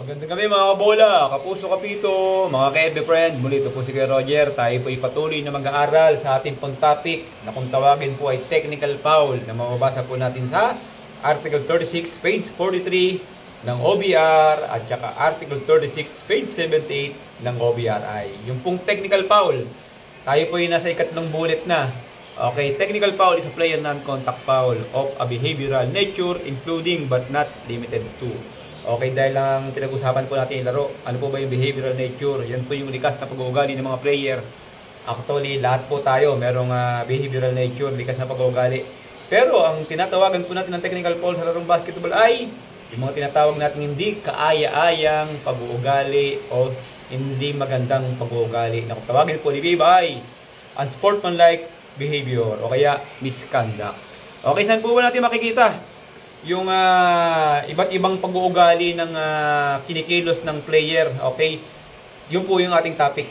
Magandang gabi mga kabola, kapuso, kapito, mga ka-FB friend. Muli ito po si Kuya Roger. Tayo po ipatuloy na mag-aaral sa ating pong topic na kung tawagin po ay technical foul na mababasa po natin sa Article 36, page 43 ng OBR at saka Article 36, page 78 ng OBRI. Yung pong technical foul, tayo po yung nasa ikatlong bullet na. Okay, technical foul is a player non-contact foul of a behavioral nature including but not limited to. Okay, dahil lang pinag-usapan po natin yung laro, ano po ba yung behavioral nature? Yan po yung likas na pag-uugali ng mga player. Actually, lahat po tayo merong behavioral nature, likas na pag-uugali. Pero ang tinatawagan po natin ng technical foul sa larong basketball ay yung mga tinatawag natin hindi kaaya-ayang pag-uugali o hindi magandang pag-uugali. Na kung tawagin po ni Viva ay unsportsmanlike behavior o kaya misconduct. Okay, saan po ba natin makikita yung iba't ibang pag-uugali ng kinikilos ng player? Okay, yun po yung ating topic.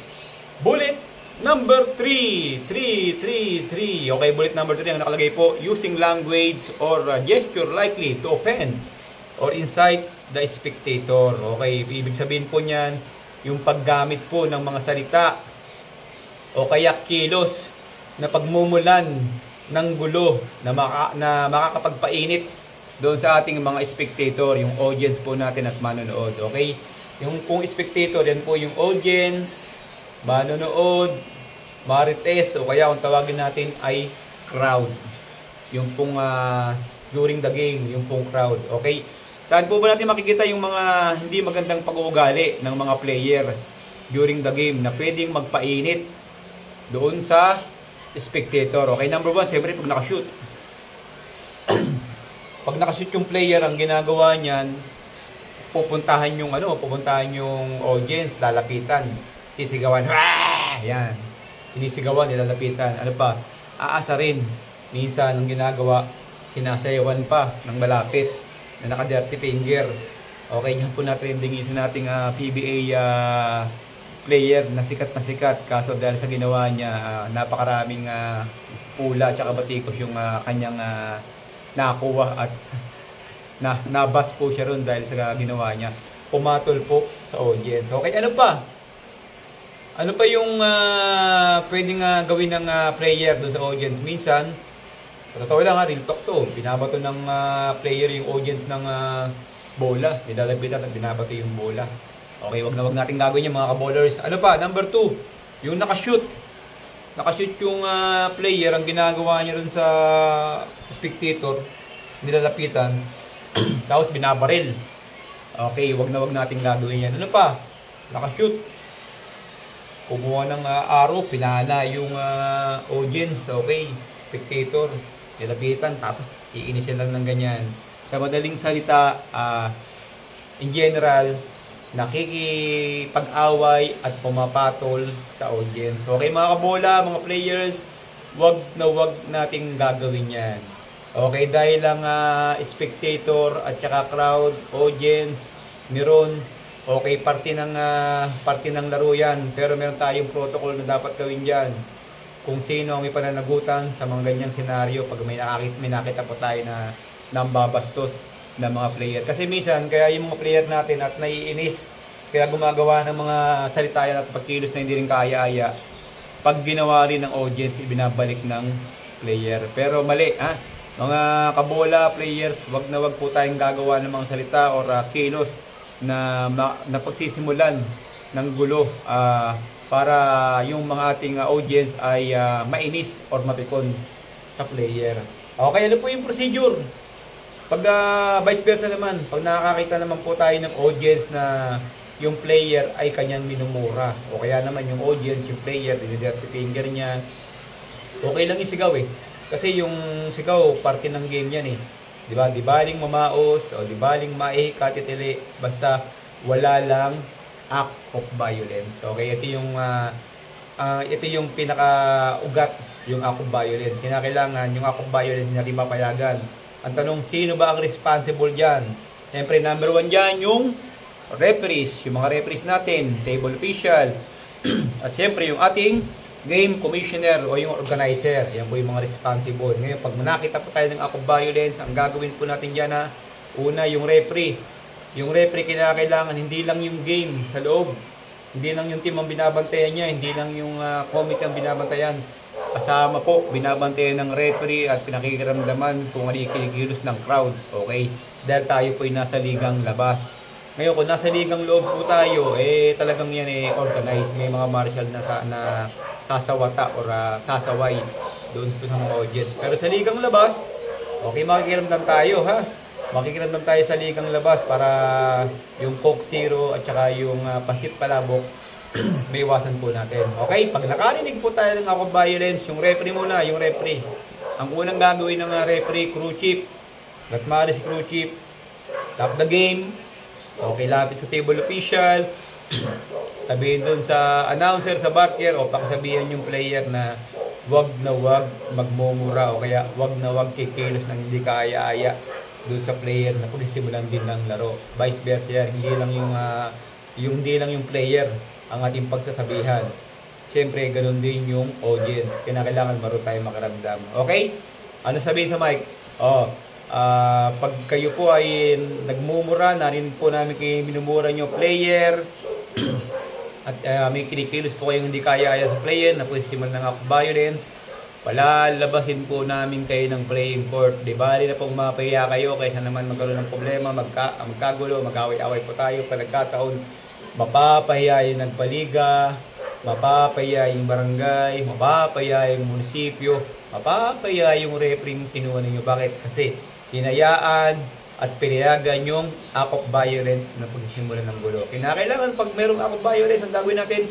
Bullet number 3. Okay, bullet number 3 ang nakalagay po, using language or gesture likely to offend or incite the spectator. Okay, ibig sabihin po niyan, yung paggamit po ng mga salita o kaya kilos na pagmumulan ng gulo na makakapagpainit doon sa ating mga spectator, yung audience po natin at manonood. Okay? Yung pong spectator, yan po yung audience, manonood, marites, o kaya kung tawagin natin ay crowd. Yung pong during the game, yung pong crowd. Okay? Saan po ba natin makikita yung mga hindi magandang pag-uugali ng mga player during the game na pwedeng magpainit doon sa spectator? Okay, number 1, siyempre pag nakashoot. Pag nakashoot yung player, ang ginagawa niyan, pupuntahan yung audience, lalapitan, sisigawan, "Wah!" Yan. Sinisigawan, nilalapitan. Ano pa? Aasarin. Minsan ang ginagawa, sinasayawan pa ng malapit na naka-dirty finger. Okay, yan po na-trending isa nating PBA player na sikat, kaso dahil sa ginawa niya, napakaraming pula at batikos yung kanyang nakuha at nabas po siya ron dahil sa ginawa niya. Pumatol po sa audience. Okay, ano pa? Ano pa yung pwedeng gawin ng player doon sa audience? Minsan, totoo lang real talk to, binabato ng player yung audience ng bola. Nilalapitan at binabato yung bola. Okay, wag natin gagawin yung mga ka-ballers. Ano pa? Number 2, yung nakashoot. Nakashoot yung player, ang ginagawa niya rin sa spectator, nilalapitan, tapos binabaril. Okay, wag natin gagawin yan. Ano pa? Nakashoot. Kumuha ng arrow, pinana yung audience, okay, spectator, nilalapitan, tapos iinisin lang ng ganyan. Sa madaling salita, in general, nakikipag-away at pumapatol sa audience. Okay mga kabola, mga players, wag nating gagawin yan. Okay, dahil lang spectator at saka crowd, audience, meron, okay, parte ng laro yan. Pero meron tayong protocol na dapat gawin dyan. Kung sino ang may pananagutan sa mga ganyang senaryo, pag may nakita po tayo na nambabastos ng mga player. Kasi minsan, kaya yung mga player natin at naiinis, kaya gumagawa ng mga salitayan at pagkilos na hindi rin kaaya-aya, pag ginawa rin ng audience, ibinabalik ng player. Pero mali, mga kabola players, wag po tayong gagawa ng mga salita or kilos na pagsisimulan ng gulo para yung mga ating audience ay mainis or mapikon sa player. Okay, ano po yung procedure? Pag vice versa naman, pag nakakakita naman po tayo ng audience na yung player ay kanyang minumura, o kaya naman yung audience, yung player, dirty finger niya, okay lang yung sigaw Kasi yung sigaw, parte ng game yan Diba? Di baling mamaos, o di baling maikatitili, basta wala lang act of violence. Okay, ito yung pinaka-ugat, yung act of violence. Kinakailangan yung act of violence natin papayagan. Ang tanong, sino ba ang responsible dyan? Siyempre, number 1 dyan, yung referees. Yung mga referees natin, table official. At siyempre, yung ating game commissioner o yung organizer. Yan po yung mga responsible. Ngayon, pag nakita po tayo ng act of violence, ang gagawin po natin dyan una, yung referee. Yung referee kinakailangan, hindi lang yung game sa loob. Hindi lang yung team ang binabantayan niya, hindi lang yung committee ang binabantayan. Kasama po, binabantayan ng referee at pinakikiramdaman kung ano yung kinikilos ng crowd. Okay? Dahil tayo po ay nasa ligang labas. Ngayon, kung nasa ligang loob po tayo, talagang yan organized. May mga martial na sasawata or sasaway doon po sa mga audience. Pero sa ligang labas, okay, makikiramdam tayo, ha? Makikiramdam tayo sa ligang labas para yung Coke Zero at saka yung pansit palabok may iwasan po natin. Okay, pag nakarinig po tayo ng ako violence, yung referee muna, yung referee. Ang unang gagawin ng referee, crew chief, Gatmari si crew chief, stop the game. Okay, lapit sa table official. Sabihin dun sa announcer, sa barker, o pakisabihan yung player na wag na wag magmumura o kaya wag na wag kikilos ng hindi kaaya-aya dun sa player na pagsimulan din ng laro. Vice versa, hindi lang yung player ang ating pagsasabihan. Siyempre, ganun din yung audience. Kailangan maroon tayo makaramdam. Okay? Ano sabihin sa mic? Pag kayo po ay nagmumura, narinig po namin kayo minumura nyo player at may kinikilos po kayong hindi kaya-aya sa player na pagsimulan ng violence, palalabasin po namin kayo ng playing court. Di bali na pong mapahiya kayo kaysa naman magkaroon ng problema, magkagulo, mag-away-away po tayo pa nagkataon. Mapapahiya yung nagpaliga, mapapahiya yung barangay, mapapahiya yung munisipyo, mapapahiya yung referee kinuha ninyo. Bakit? Kasi hinayaan at pinayagan yung act of violence na pagsimulan ng gulo. Kinakailangan pag merong act of violence, ang gagawin natin,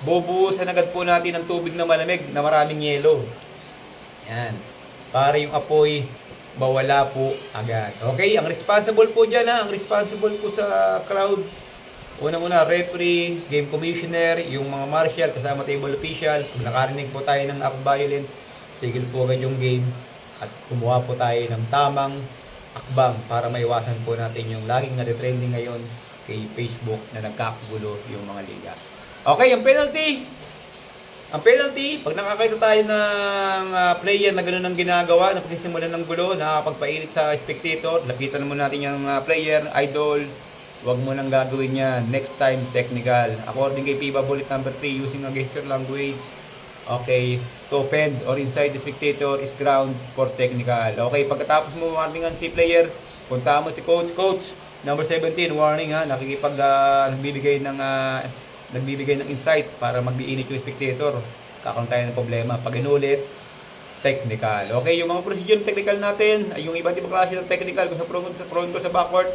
bubuhusan agad po natin ng tubig na malamig na maraming yelo. Yan. Para yung apoy mawala po agad. Okay? Ang responsible po dyan, ang responsible po sa crowd, una-una, referee, game commissioner, yung mga martial, kasama table official. Kung nakarinig po tayo ng act of violence, tigil po agad yung game at kumuha po tayo ng tamang akbang para maiwasan po natin yung laging natitrending ngayon kay Facebook na nagkakagulo yung mga liga. Okay, ang penalty, pag nakakita tayo ng player na gano'n ang ginagawa, na pagsimulan ng gulo, nakakapagpailit sa spectator, lapitan mo natin yung player, idol, wag mo nang gagawin yan. Next time, technical. According kay FIBA Bullet number 3, using a gesture language, okay, to offend or inside the spectator is ground for technical. Okay, pagkatapos mo warningan si player, punta mo si coach, number 17, warning ha, nagbibigay ng insight para mag-iinit yung spectator. Kakaroon tayo ng problema. Pag inulit, technical. Okay, yung mga procedure technical natin, yung iba't ibang klase ng technical, kung sa front ko sa backward,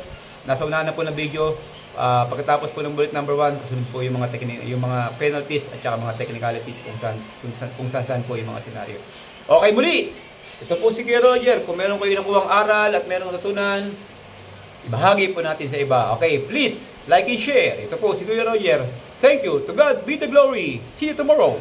nasa unahan na po ng video. Pagkatapos po ng bullet number 1, kasunod po yung mga penalties at saka mga technicalities kung saan po yung mga senaryo. Okay, muli! Ito po si Kuya Roger. Kung meron kayo nakuhang aral at meron natutunan, ibahagi po natin sa iba. Okay, please, like and share. Ito po si Kuya Roger. Thank you. To God be the glory. See you tomorrow.